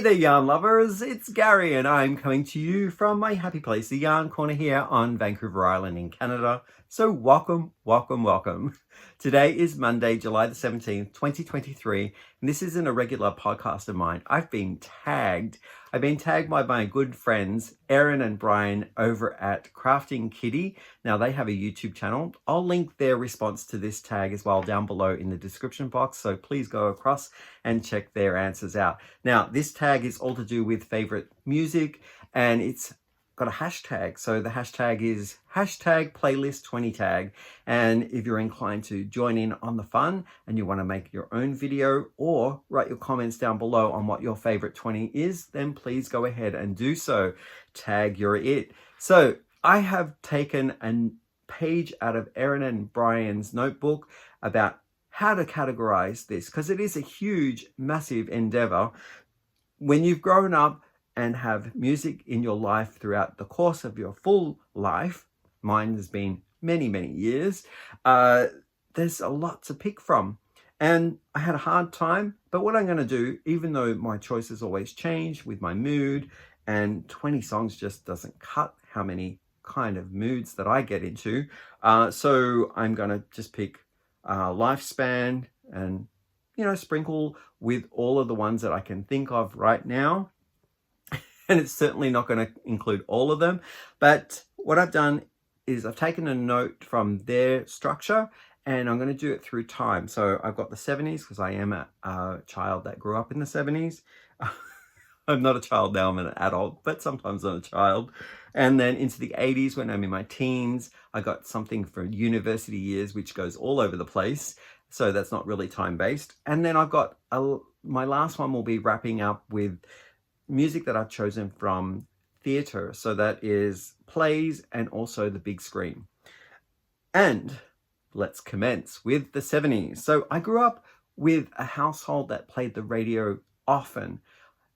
there, yarn lovers, it's Gary and I'm coming to you from my happy place, the Yarn Corner here on Vancouver Island in Canada. So welcome, welcome, welcome. Today is Monday, July the 17th, 2023, and this isn't a regular podcast of mine. I've been tagged by my good friends, Erin and Brian over at Crafting Kitty. Now they have a YouTube channel. I'll link their response to this tag as well down below in the description box. So please go across and check their answers out. Now this tag is all to do with favorite music and it's got a hashtag. So the hashtag is hashtag playlist20tag. And if you're inclined to join in on the fun and you want to make your own video or write your comments down below on what your favorite 20 is, then please go ahead and do so. Tag you're it. So I have taken a page out of Erin and Brian's notebook about how to categorize this because it is a huge, massive endeavor. When you've grown up and have music in your life throughout the course of your full life, mine has been many, many years, there's a lot to pick from. And I had a hard time, but what I'm going to do, even though my choices always change with my mood, and 20 songs just doesn't cut how many kind of moods that I get into, so I'm going to just pick lifespan and, you know, sprinkle with all of the ones that I can think of right now. And it's certainly not going to include all of them. But what I've done is I've taken a note from their structure and I'm going to do it through time. So I've got the 70s because I am a child that grew up in the 70s. I'm not a child now, I'm an adult, but sometimes I'm a child. And then into the 80s when I'm in my teens, I got something for university years, which goes all over the place. So that's not really time-based. And then I've got, my last one will be wrapping up with music that I've chosen from theatre. So that is plays and also the big screen. And let's commence with the 70s. So I grew up with a household that played the radio often.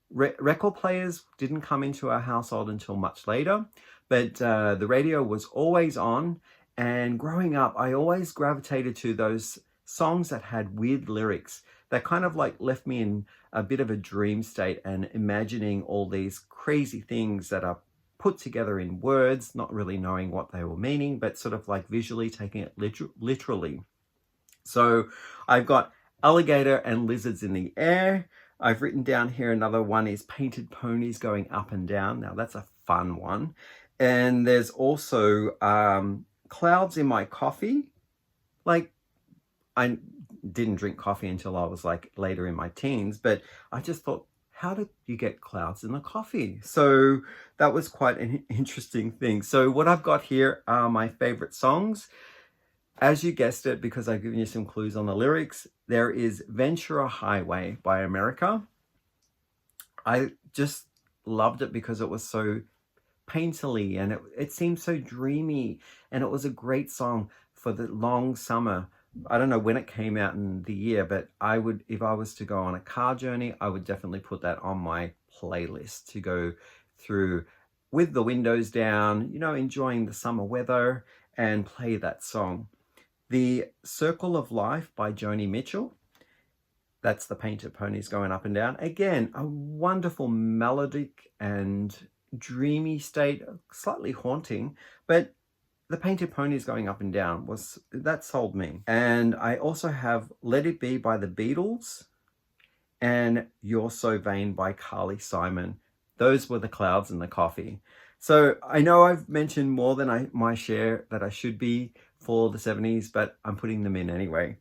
Record players didn't come into our household until much later, but the radio was always on. And growing up, I always gravitated to those songs that had weird lyrics that kind of like left me in a bit of a dream state and imagining all these crazy things that are put together in words, not really knowing what they were meaning, but sort of like visually taking it literally. So I've got alligator and lizards in the air. I've written down here another one is painted ponies going up and down. Now that's a fun one. And there's also clouds in my coffee. Like I didn't drink coffee until I was like later in my teens, but I just thought, how did you get clouds in the coffee? So that was quite an interesting thing. So what I've got here are my favorite songs. As you guessed it, because I've given you some clues on the lyrics, there is Ventura Highway by America. I just loved it because it was so painterly and it seemed so dreamy, and it was a great song for the long summer. I don't know when it came out in the year, but I would, if I was to go on a car journey, I would definitely put that on my playlist to go through with the windows down, you know, enjoying the summer weather and play that song. The Circle of Life by Joni Mitchell. That's the painted ponies going up and down. Again, a wonderful melodic and dreamy state, slightly haunting, but the painted ponies going up and down that sold me. And I also have Let It Be by the Beatles and You're So Vain by Carly Simon. Those were the clouds in the coffee. So I know I've mentioned more than my share that I should be for the 70s, but I'm putting them in anyway.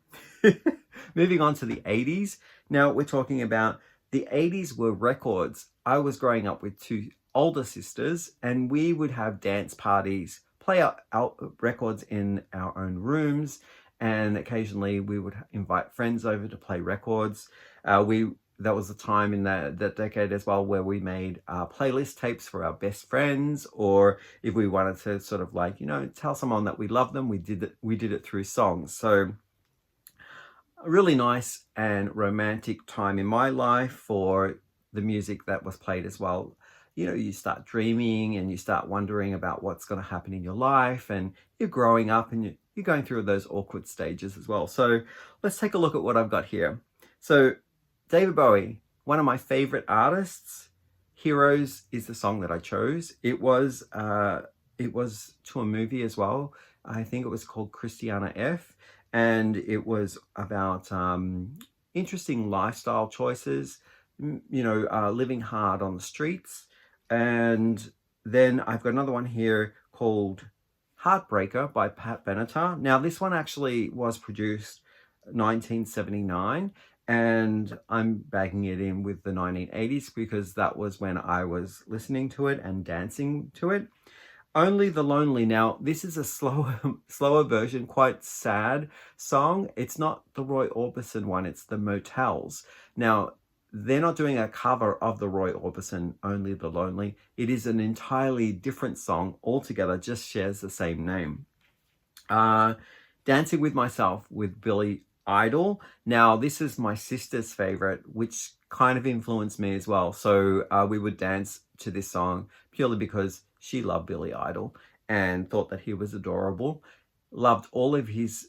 Moving on to the 80s. Now we're talking about the 80s were records. I was growing up with two older sisters and we would have dance parties, play out records in our own rooms, and occasionally we would invite friends over to play records. That was a time in that decade as well where we made playlist tapes for our best friends, or if we wanted to sort of like, you know, tell someone that we love them, we did it through songs. So a really nice and romantic time in my life for the music that was played as well. You know, you start dreaming and you start wondering about what's going to happen in your life, and you're growing up and you're going through those awkward stages as well. So let's take a look at what I've got here. So David Bowie, one of my favorite artists. Heroes is the song that I chose. It was to a movie as well. I think it was called Christiana F, and it was about interesting lifestyle choices, living hard on the streets. And then I've got another one here called Heartbreaker by Pat Benatar. Now, this one actually was produced 1979, and I'm bagging it in with the 1980s because that was when I was listening to it and dancing to it. Only the Lonely. Now, this is a slower version, quite sad song. It's not the Roy Orbison one, it's the Motels. Now, they're not doing a cover of the Roy Orbison Only the Lonely. It is an entirely different song altogether, just shares the same name. Dancing with Myself with Billy Idol. Now, this is my sister's favorite, which kind of influenced me as well. So we would dance to this song purely because she loved Billy Idol and thought that he was adorable. Loved all of his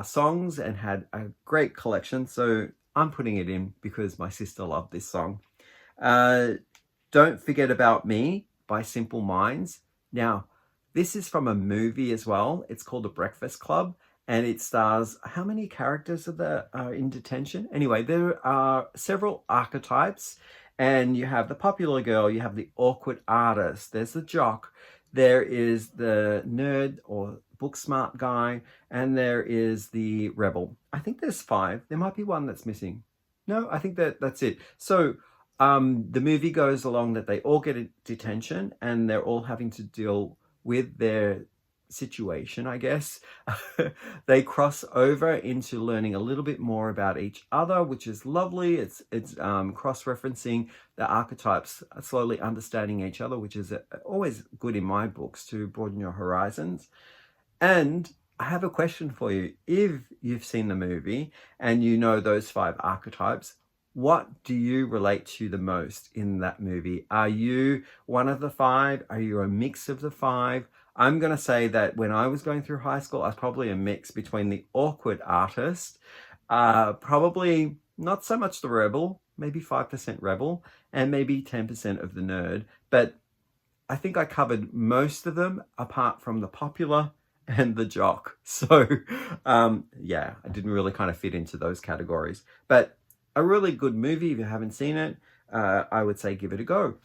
songs and had a great collection. So I'm putting it in because my sister loved this song. Don't Forget About Me by Simple Minds. Now, this is from a movie as well. It's called The Breakfast Club, and it stars, how many characters are in detention? Anyway, there are several archetypes, and you have the popular girl, you have the awkward artist, there's the jock, there is the nerd or book smart guy, and there is the rebel. I think there's 5. There might be one that's missing. No, I think that's it. So the movie goes along that they all get a detention and they're all having to deal with their situation, I guess. They cross over into learning a little bit more about each other, which is lovely. It's cross-referencing the archetypes, slowly understanding each other, which is always good in my books to broaden your horizons. And I have a question for you. If you've seen the movie and you know those 5 archetypes, what do you relate to the most in that movie? Are you one of the 5? Are you a mix of the 5? I'm going to say that when I was going through high school, I was probably a mix between the awkward artist, probably not so much the rebel, maybe 5% rebel, and maybe 10% of the nerd. But I think I covered most of them apart from the popular and the jock. So yeah, I didn't really kind of fit into those categories. But a really good movie. If you haven't seen it, I would say give it a go.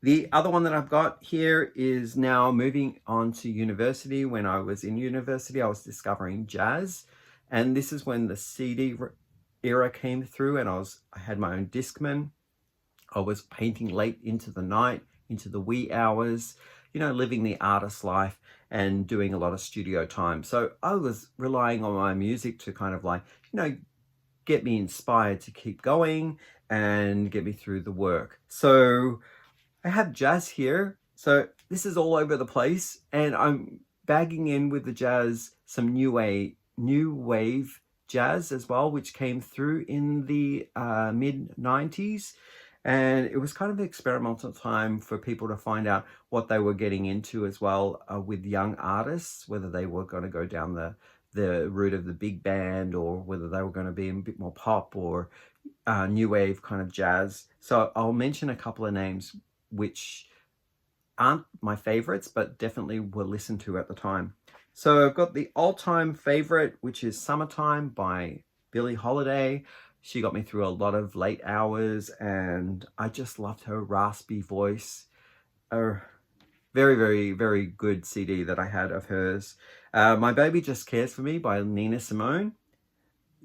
The other one that I've got here is now moving on to university. When I was in university, I was discovering jazz. And this is when the CD era came through and I had my own Discman. I was painting late into the night, into the wee hours, living the artist life and doing a lot of studio time. So I was relying on my music to kind of get me inspired to keep going and get me through the work. So I have jazz here. So this is all over the place, and I'm bagging in with the jazz some new wave jazz as well, which came through in the mid-90s. And it was kind of an experimental time for people to find out what they were getting into as well with young artists, whether they were going to go down the route of the big band or whether they were going to be a bit more pop or new wave kind of jazz. So I'll mention a couple of names which aren't my favorites, but definitely were listened to at the time. So I've got the all-time favorite, which is Summertime by Billie Holiday. She got me through a lot of late hours, and I just loved her raspy voice. A very, very, very good CD that I had of hers. My Baby Just Cares For Me by Nina Simone.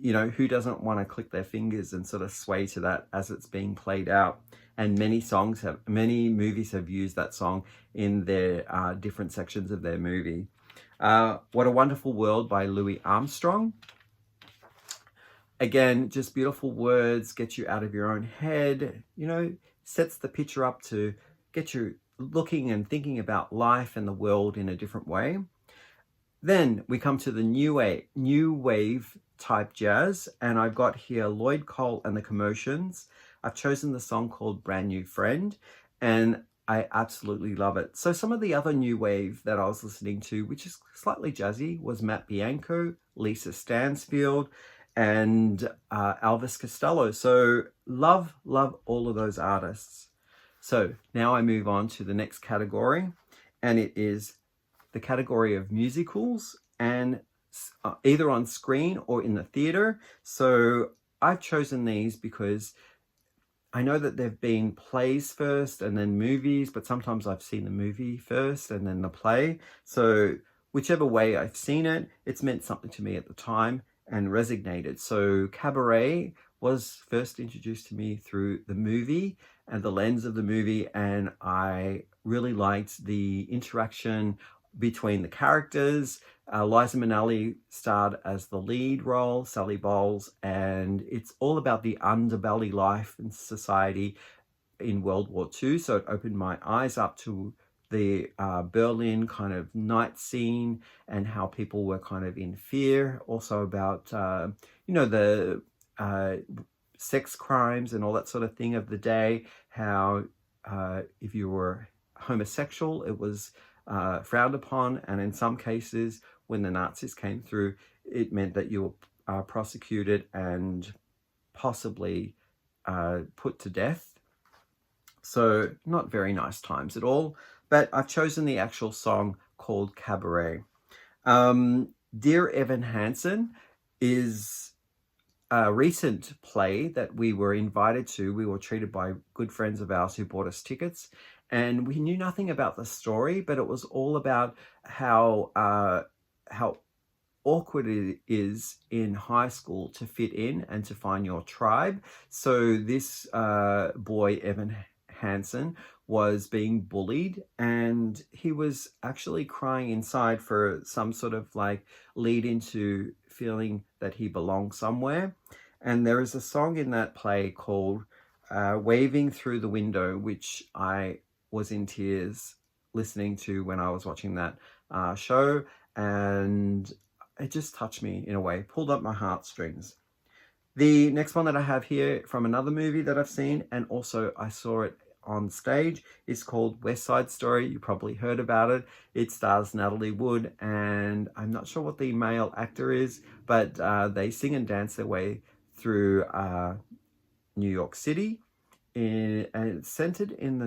Who doesn't want to click their fingers and sort of sway to that as it's being played out? And many movies have used that song in their different sections of their movie. What a Wonderful World by Louis Armstrong. Again, just beautiful words, get you out of your own head, sets the picture up to get you looking and thinking about life and the world in a different way. Then we come to the new wave type jazz, and I've got here Lloyd Cole and the Commotions. I've chosen the song called Brand New Friend, and I absolutely love it. So some of the other new wave that I was listening to, which is slightly jazzy, was Matt Bianco, Lisa Stansfield, and Elvis Costello. So love all of those artists. So now I move on to the next category, and it is the category of musicals, and either on screen or in the theater. So I've chosen these because I know that there've been plays first and then movies, but sometimes I've seen the movie first and then the play. So whichever way I've seen it, it's meant something to me at the time and resonated. So Cabaret was first introduced to me through the movie and the lens of the movie, and I really liked the interaction between the characters. Liza Minnelli starred as the lead role, Sally Bowles, and it's all about the underbelly life and society in World War II. So it opened my eyes up to the Berlin kind of night scene and how people were kind of in fear. Also about, the sex crimes and all that sort of thing of the day, how if you were homosexual, it was frowned upon, and in some cases when the Nazis came through, it meant that you were prosecuted and possibly put to death. So not very nice times at all, but I've chosen the actual song called Cabaret. Dear Evan Hansen is a recent play that we were invited to. We were treated by good friends of ours who bought us tickets, and we knew nothing about the story, but it was all about how awkward it is in high school to fit in and to find your tribe. So this boy, Evan Hansen, was being bullied, and he was actually crying inside for some sort of like lead into feeling that he belonged somewhere. And there is a song in that play called Waving Through the Window, which I was in tears listening to when I was watching that show, and it just touched me in a way, pulled up my heartstrings. The next one that I have here from another movie that I've seen, and also I saw it on stage, is called West Side Story. You probably heard about it. It stars Natalie Wood, and I'm not sure what the male actor is, but they sing and dance their way through New York City, and it's centered in the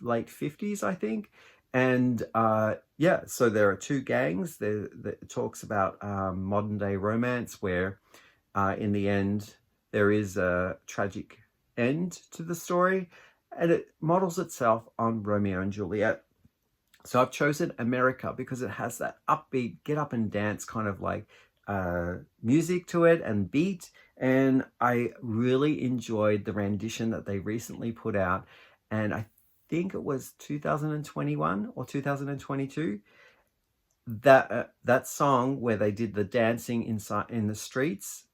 late 50s, I think. And so there are two gangs. It talks about modern day romance where in the end there is a tragic end to the story, and it models itself on Romeo and Juliet. So I've chosen America because it has that upbeat, get up and dance kind of like music to it and beat. And I really enjoyed the rendition that they recently put out. And I think it was 2021 or 2022. That song where they did the dancing inside in the streets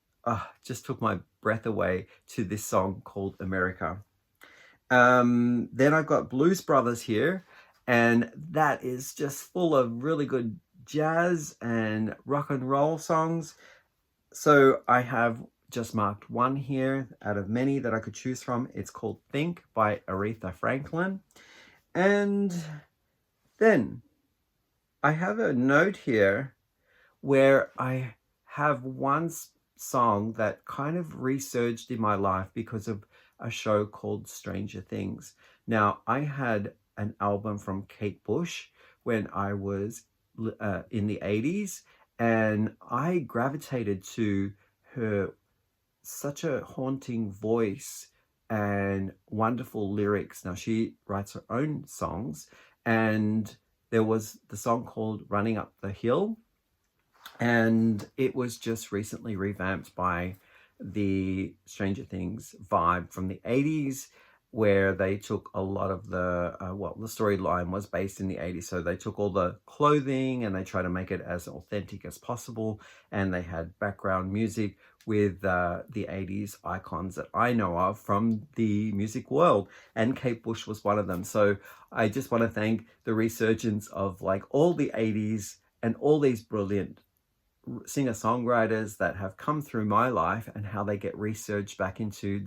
just took my breath away to this song called America. Then I've got Blues Brothers here, and that is just full of really good jazz and rock and roll songs. So I have just marked one here out of many that I could choose from. It's called Think by Aretha Franklin. And then I have a note here where I have one song that kind of resurged in my life because of a show called Stranger Things. Now, I had an album from Kate Bush when I was in the 80s, and I gravitated to her such a haunting voice and wonderful lyrics. Now, she writes her own songs, and there was the song called Running Up the Hill, and it was just recently revamped by the Stranger Things vibe from the 80s, where they took a lot of the storyline was based in the 80s, so they took all the clothing and they tried to make it as authentic as possible, and they had background music with the 80s icons that I know of from the music world, and Kate Bush was one of them. So I just want to thank the resurgence of like all the 80s and all these brilliant singer-songwriters that have come through my life, and how they get introduced back into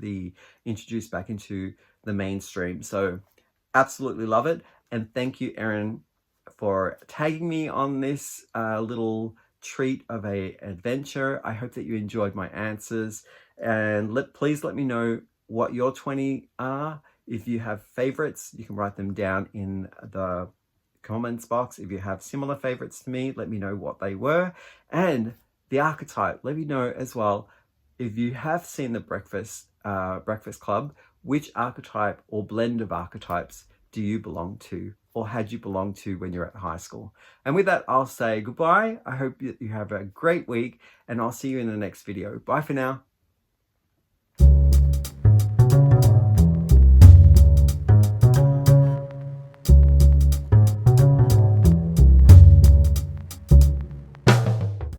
the mainstream. So absolutely love it. And thank you, Erin, for tagging me on this little treat of a adventure. I hope that you enjoyed my answers, and please let me know what your 20 are. If you have favorites, you can write them down in the comments box. If you have similar favorites to me, let me know what they were. And the archetype, let me know as well. If you have seen the Breakfast Club, which archetype or blend of archetypes do you belong to, or had you belonged to when you're at high school? And with that, I'll say goodbye. I hope you have a great week, and I'll see you in the next video. Bye for now.